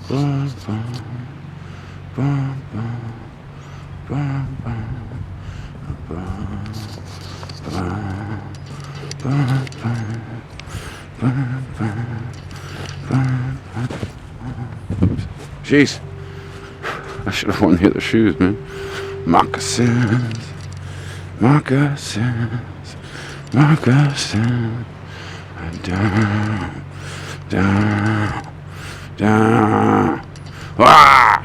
Bum, bum, bum, bum, bum, bum, bum, bum, bum. Jeez, I should have worn the other shoes, man. Moccasins, moccasins, moccasins. Down, down, down. Ah!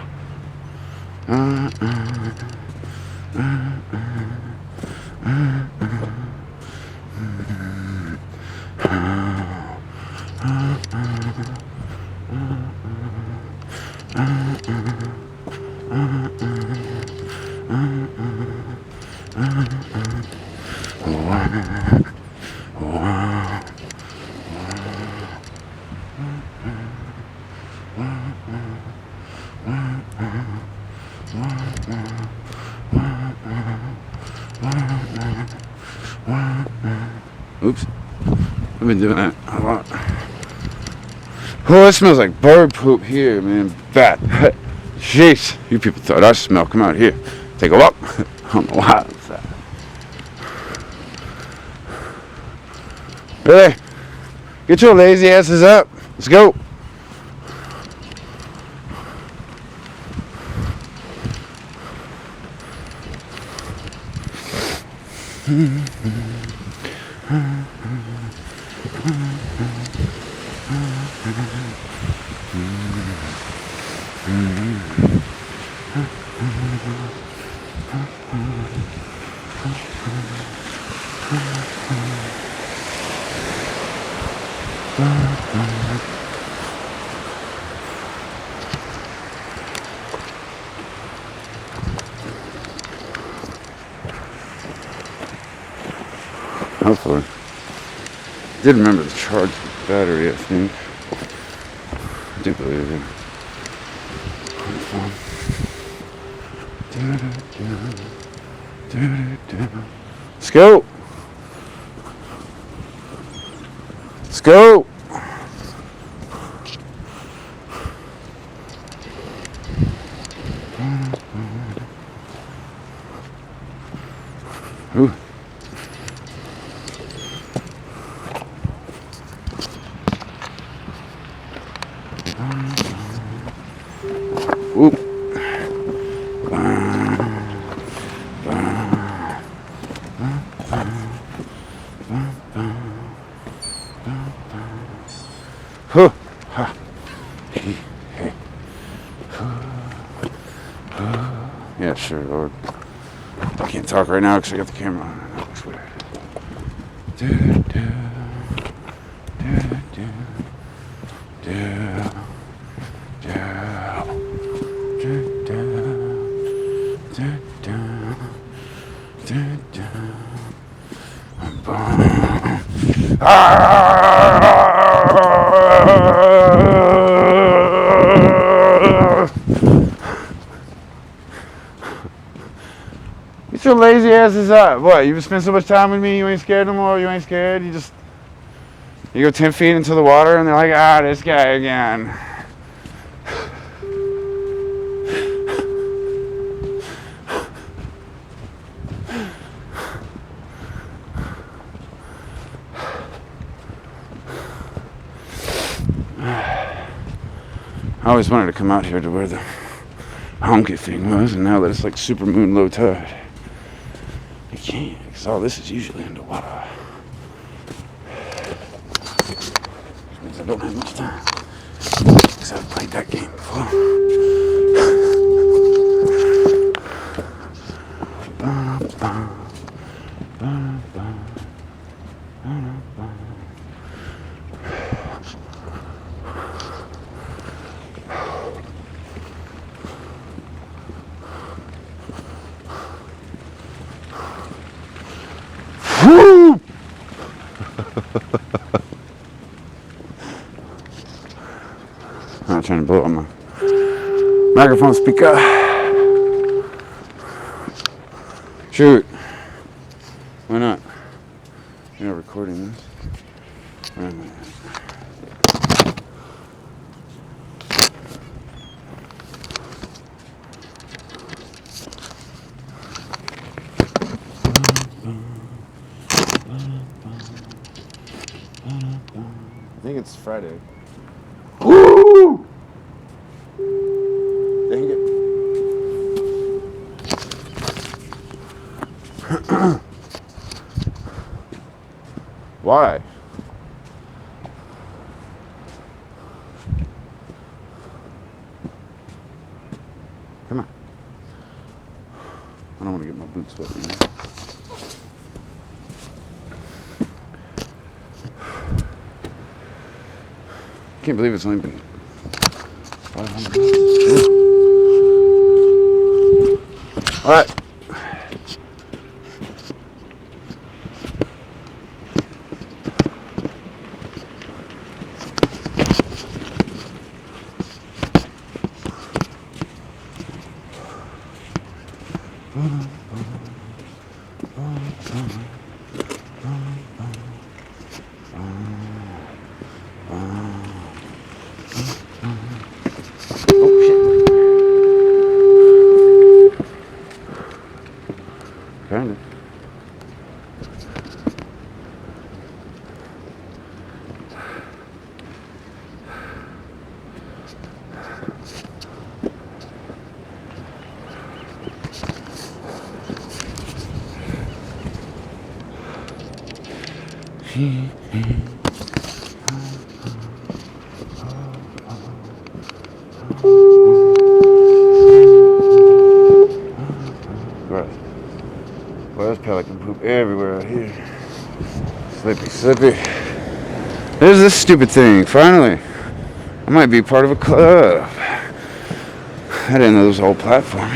Oops. I've been doing that a lot. Oh, it smells like bird poop here, man. Bad. Jeez. You people thought I smell. Come out here. Take a walk. I don't know why. Really? Get your lazy asses up. Let's go. Hopefully. I did remember to charge the battery, I think. I do believe it. Let's go. Let's go. Ooh. Ooh. Huh. Ha. Hey. Hey. Yeah, sure, Lord. I can't talk right now because I got the camera on. That looks weird. Get your lazy asses up. What, you've spent so much time with me, you ain't scared no more? You ain't scared? You go 10 feet into the water and they're like, this guy again. I always wanted to come out here to where the honky thing was, and now that it's like super moon low tide, I can't, because all this is usually underwater. Which means I don't have much time, because I've played that game before. Woo! I'm not trying to blow up my microphone speaker. Shoot. Why not? You're not recording this. Where am I at? think it's Friday. Woo! Dang it. Why? Come on. I don't want to get my boots wet anymore. I can't believe it's only been 500 minutes. All right. Kind of. Right. Well, there's pelican poop everywhere out here. Slippy, slippy. There's this stupid thing. Finally, I might be part of a club. I didn't know there was a whole platform.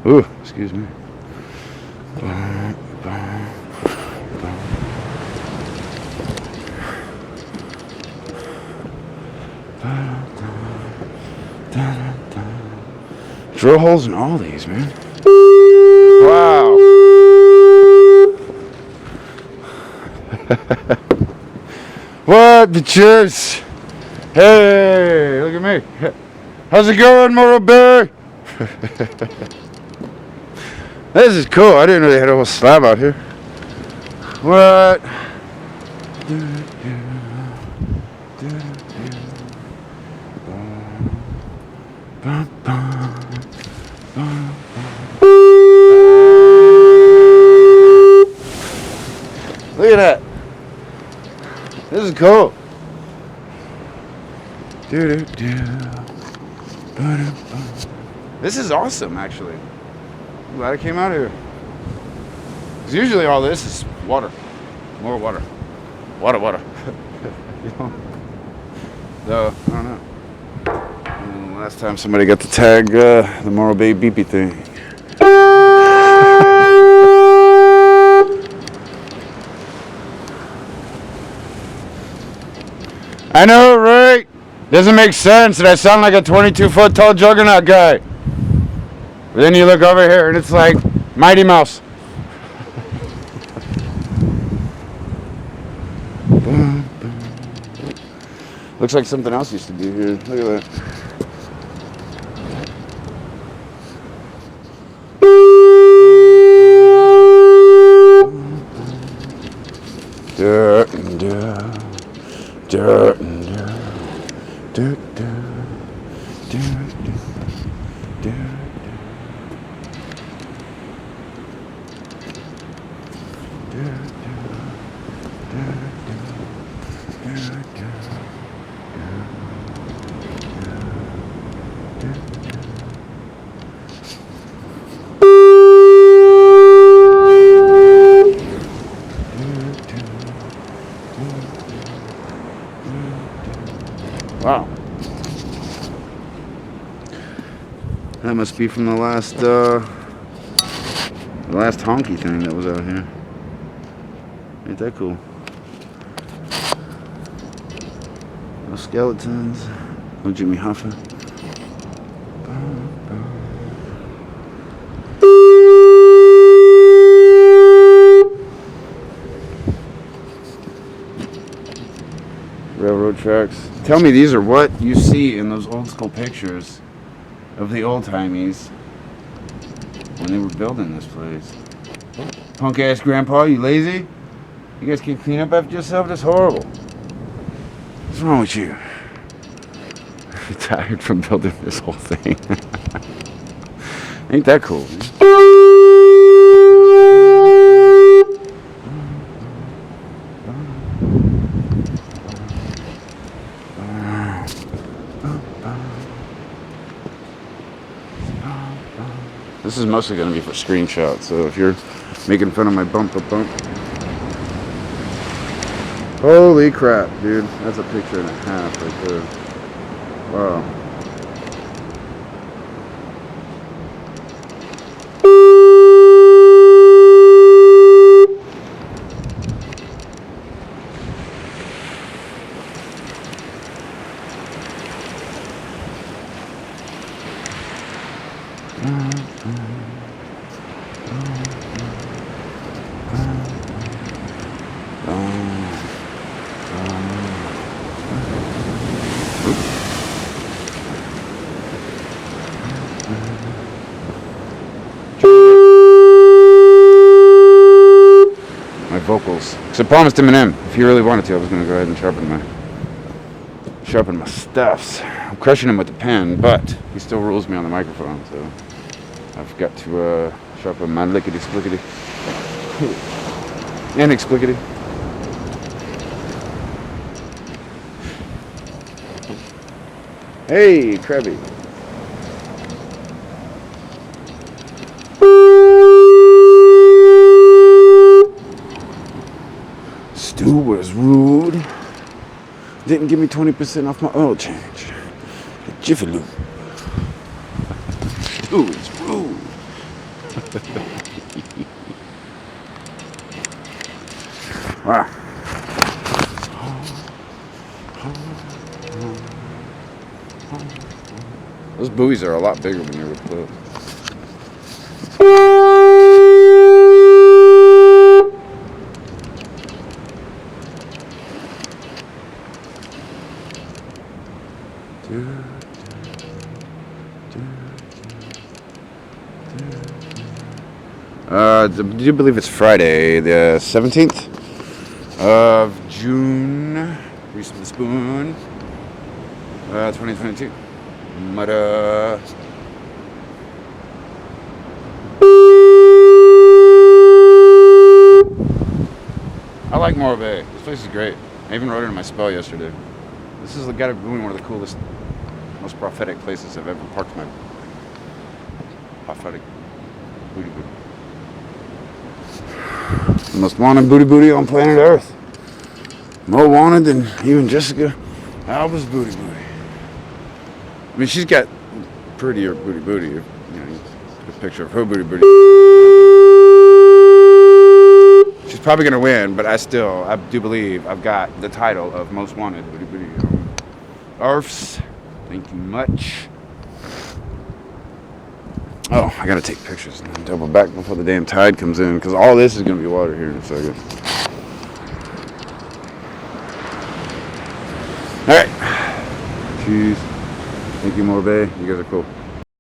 Ooh, excuse me. Drill holes in all these, man. Wow. What, bitches? Hey, look at me. How's it going, Morro Bay? This is cool. I didn't know they had a whole slab out here. What? Look at that. This is cool. This is awesome, actually. I'm glad I came out here. Because usually all this is water. More water. Water. You know? So, I don't know. And last time somebody got to tag the Morro Bay beepy thing. I know, right? Doesn't make sense that I sound like a 22-foot tall juggernaut guy. But then you look over here and it's like Mighty Mouse. Looks like something else used to be here. Look at that. Dirt and dirt. Dirt and dirt. Dirt, dirt. Dirt, dirt. Wow. That must be from the last honky thing that was out here. Ain't that cool? No skeletons. No Jimmy Hoffa. railroad tracks. Tell me these are what you see in those old school pictures of the old timies when they were building this place. Punk ass grandpa, you lazy? You guys can't clean up after yourself? That's horrible. What's wrong with you? I'm tired from building this whole thing. Ain't that cool, man? This is mostly going to be for screenshots, so if you're making fun of my bump. Holy crap, dude. That's a picture and a half right there. Wow. My vocals. Because I promised Eminem, if he really wanted to, I was going to go ahead and sharpen my stuffs. I'm crushing him with the pen, but he still rules me on the microphone, so I've got to sharpen my lickety-splickety and explickety. Hey, Krabby. Stu was rude. Didn't give me 20% off my oil change. Jiffy Lube. Stu is rude. Wow. Those buoys are a lot bigger when you're close. I do believe it's Friday, the 17th of June. Reese with the spoon. 2022. I like Morro Bay. This place is great. I even wrote it in my spell yesterday. This has got to be one of the coolest, most prophetic places I've ever parked my prophetic booty. The most wanted booty on planet Earth. More wanted than even Jessica Alba's booty. I mean, she's got prettier booty. You know, a picture of her booty. She's probably gonna win, but I do believe I've got the title of most wanted booty. Arfs, thank you much. Oh, I gotta take pictures and then double back before the damn tide comes in, because all this is gonna be water here in a second. All right. Cheese. Thank you, Morro Bay. You guys are cool.